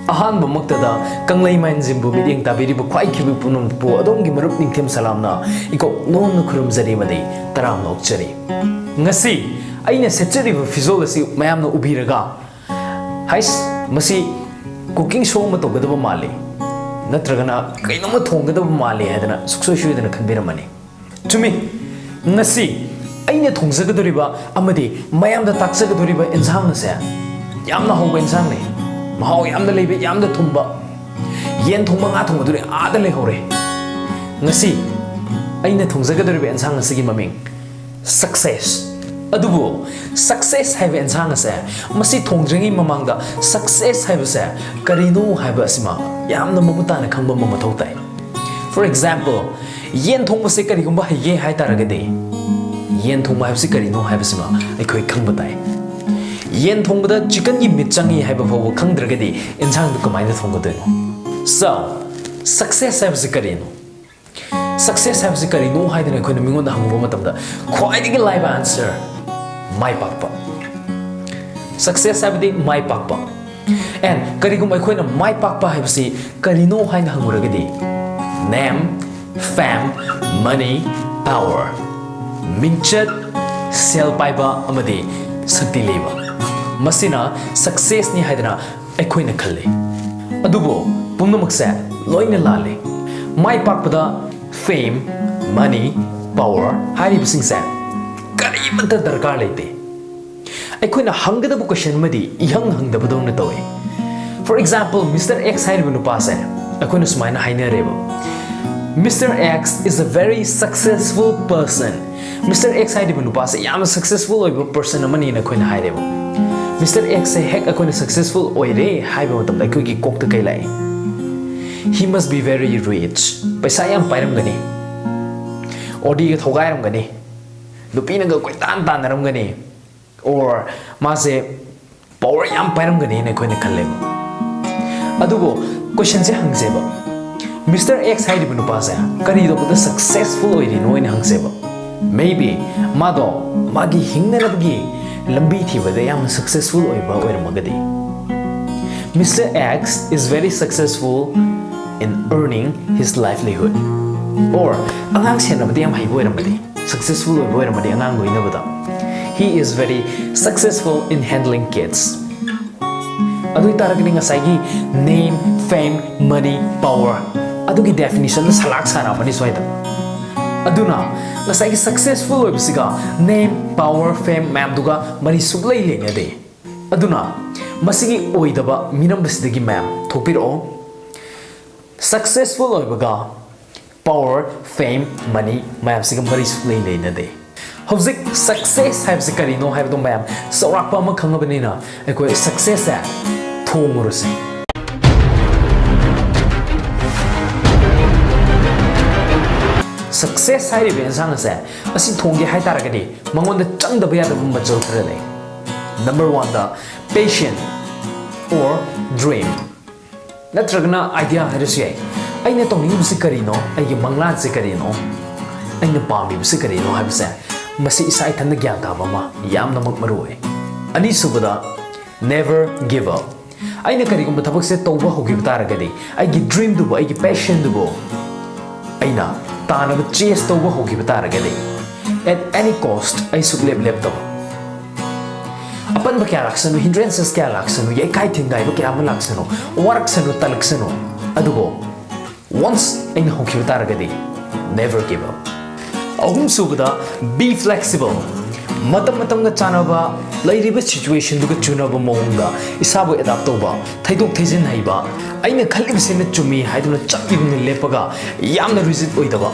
Ahan Bamaktada, Kanglei Mind Gym Bumiding Tabiri Bukai Kibupunum Po, Adongi Maruping Tim Salamna, Iko non Kurum Zadimadi, Taram Nokcheri. Ngasi, Aina Setcheri Physiology, Mayam Ubiraga. Hais, Masi, cooking show Matogada Mali. Natragana, Kainoma Tonga Mali had a success than a Kanbiramani. To me, Ngasi, Aina Tongzagaduriba, Amadi, Mayam the Taxagaduriba in Zamnasa. Yamna Ho in Zamni. Mahau yam the lebe yam the tumba. Yen tumba nga tumba duri adale hore. Ngasi, aina tungzagaduriba and sang sigi maming. Success. Adubo, success have and sang say. Masi tongdringi mamanga, success have say. Karino have a sima. Yam the mamutana kamba mamatotai. For example, yen tumba se karigumba ye hai taragade. Yen tumba have sikarino have sima. I quick kambatai. Yen thongda chicken gi mitchangi haiba pho khangdragadi insang du kamai na thongda so success have zikarino haidena khoi na mingon da hangu matamda khoi digi live answer my papa success have di my papa and karigum khoi na my papa have si karino haina hanguragadi name fame money power minchat sel paiba amadi sakti leba Masina success ni haidana aikhoina khalle adubo pumnamakse loina lale mai pakpada fame money power hari bisingse kari manta darkar leite aikhoina hangada bu question madi ihang hangdaba dong na tawe for example Mr. X haibu nupa se aikhoina sumaina haina reba Mr. X is a very successful person Mr. X haibu nupa se yam successful oiba person amani na khoina haireba Mr. X say heck akona successful oire haiba matam da kugi kokta kai lai he must be very rich paisa yam pairam gani odi ga thogairam gani lupina ga koi tan naram gani or ma se power yam pairam gani ne koi ne khalle adugo question se hangseba Mr. X haiba nu pasa kari do da successful oire no ne hangseba maybe mado magi hingna rabgi lambi thibada yam successful oiba oiramagadi Mr. X is very successful in earning his livelihood or angang senabadi yam haibo oiramadi successful oiba oiramadi angang loinabada he is very successful in handling kids adui taragni ngasai name fame money power adugi definition salak sara pani soida aduna ngasai successful oibsiga name power fame ma'am duga mari suglai lene de aduna masigi oidaba minam basdagi ma'am thopiro successful oibaga power fame money ma'am siga mari suglai lene de hobzik success have zikari no have do ma'am sorakpa ma khangabani na ekoi success a thomuruse Success hai be sang se asi thongge hai taragadi mangon da chang da baya da bum bajol khare number 1 da patient or dream natragna idea harisi ai aina tongni bisi karino ai ge manglan se karino aina pami bisi karino ha bise masi isai than gyan ta ba ma yam namak maru ai ani subada never give up aina kari gum thabak se tawba hogi taragadi ai ge dream du bo ai ge passion du bo aina Tana the chase to go give at any cost I should live left up. Upon the Kalaxano, hindrances Kalaxano, ye kiting guy, Bakamaxano, Warxano, Talaxano, Adubo. Once in Hoki Taragadi, never give up. Ahum Subada, be flexible. Matamatanga Chanaba, lady with situation to get Junaba Monga, Isabu adaptoba, Taito Tizin Haiba. Aina khalib sene chumi haiduna chakki bni lepaga yamna rigid oidaba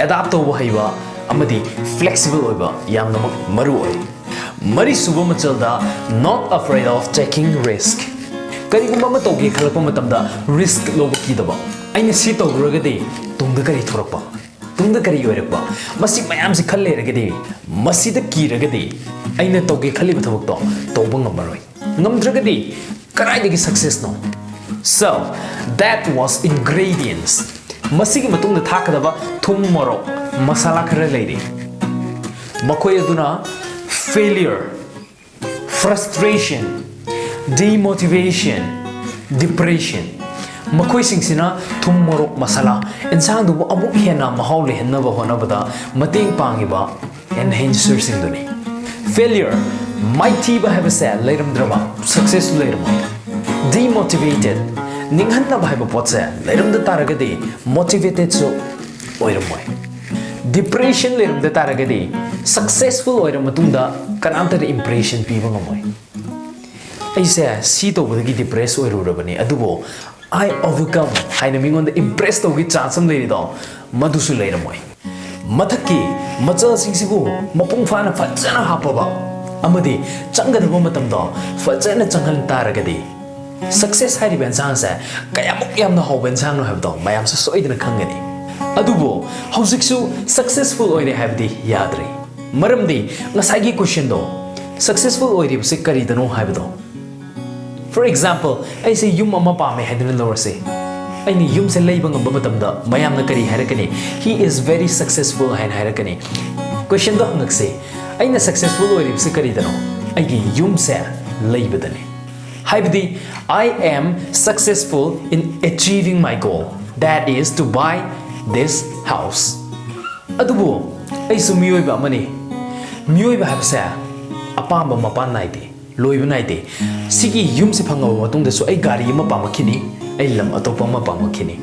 adapt to haiba amadi flexible oiba yamna maru oi mari suba machalda not afraid of taking risk karigumba ma togi khalakpa matamda risk loba kidaba aina si togragadi tungda kari thorakpa tungda kari oirakpa masi mayam si khalle ragadi masi da ki ragadi aina togi khaliba thabak to toba ngamaroi ngamdragadi karaidagi success no So that was ingredients. Masigi matungda thakadaba thum morok masala khara leiri. Makoi aduna failure, frustration, demotivation, depression ꯃꯈꯣꯏꯁꯤꯡꯁꯤꯅ ꯊꯨꯝ ꯃꯣꯔꯣꯛ ꯃꯁꯥꯂꯥ ꯏꯟꯁꯥꯡꯗꯨꯕꯨ ꯑꯃꯨꯛ ꯍꯦꯟꯅ ꯃꯍꯥꯎ ꯂꯩꯍꯟꯅꯕ ꯍꯣꯠꯅꯕꯗ ꯃꯇꯦꯡ ꯄꯥꯡꯉꯤꯕ enhancerꯁꯤꯡꯗꯨꯅꯤ failure ꯃꯥꯏꯊꯤꯕ ꯍꯥꯏꯕꯁꯦ ꯂꯩꯔꯝꯗ꯭ꯔꯕ ꯁꯛꯁꯦꯁꯁꯨ ꯂꯩꯔꯝꯃꯣꯏ demotivated ꯅꯤꯡꯍꯟꯅꯕ ꯍꯥꯏꯕ ꯄꯣꯠꯁꯦ ꯂꯩꯔꯝꯗ ꯇꯥꯔꯒꯗꯤ motivatedꯁꯨ ꯑꯣꯏꯔꯝꯃꯣꯏ depression ꯂꯩꯔꯝꯗ ꯇꯥꯔꯒꯗꯤ successful ꯑꯣꯏꯔ ꯃꯇꯨꯡꯗ ꯀꯅꯥꯝꯇꯗ impression ꯄꯤꯕ ꯉꯝꯃꯣꯏ ꯑꯩꯁꯦ ꯁꯤ ꯇꯧꯕꯗꯒꯤ depressed ꯑꯣꯏꯔꯨꯔꯕꯅꯤ ꯑꯗꯨꯕꯨ I overcome 하이나 미군데 impress tꯧ기 chance am leirido madusu leiramoi mathakki machasingsibu mapung fana fajana hapaba amadi changadaba matamdo fajana changhan taragadi success hairi bensang sa kayamuk yamna ho bensang no habdo mayam sa soidna khangani adubo hausiksu successful oine habdi yadri maramdi ngasagi question do successful oiri bse karidano habdo For example, I say yum ama pame hadina lorse. I ni yum se leiba ngamba matamda mayam na kari harakani. He is very successful hain harakani. Question do ngakse. I na successful ori se kari dano. I gi yum se leiba dani. Haibdi I am successful in achieving my goal. That is to buy this house. Adubo I su miyoiba amani. Miyoiba habse apamba mapan naiti. Loiba naite sigi yum se phanga matungda so ai gari ma pamakini ai lam atopa ma pamakini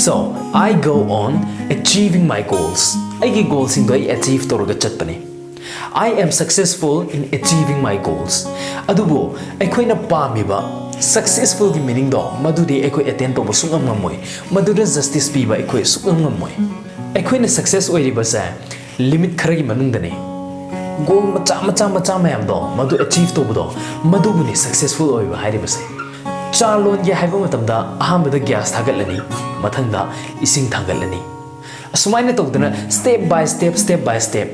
so I go on achieving my goals ai gi goals sing do ai achieve toroga chatpani I am successful in achieving my goals adubo ai khoina pamiba successful gi meaning do madudi ai khoi attain to sungam ngamoi maduda justice piba ai khoi sungam ngamoi ai khoina success oiriba sa limit kharagi manungdane goal macha mayam do madu achieve to budo madu buni successful oiba hairibase chalon ge haiba matamda ahambada gas thagalani mathangda ising thangalani asumaina tawdana step by step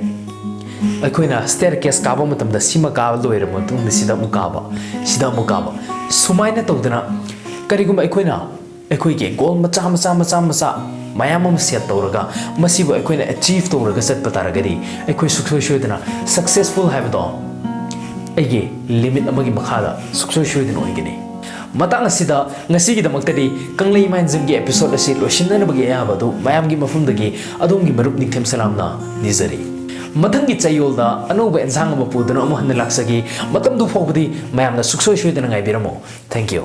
aikoina staircase kaba matamda sima kaba loira matungda sida mukaba sumaina tawdana karigum aikoina aikoige goal macha mayam am set tawraga masibu aikoina achieve tawraga sat pataragadi aikoi suksoi successful habdo aige limit amagi makhada suksoi oigini matang asida ngasigi damaktadi Kanglei Mind Gym gi episode asi loshinna bagi ayabadu mayam gi mafumdagi adongi marup niktham salamna nizari mathangi chayolda anoba ensang ma pudana amu hanna laksagi matamdu phobudi mayamna suksoi ngai biramo thank you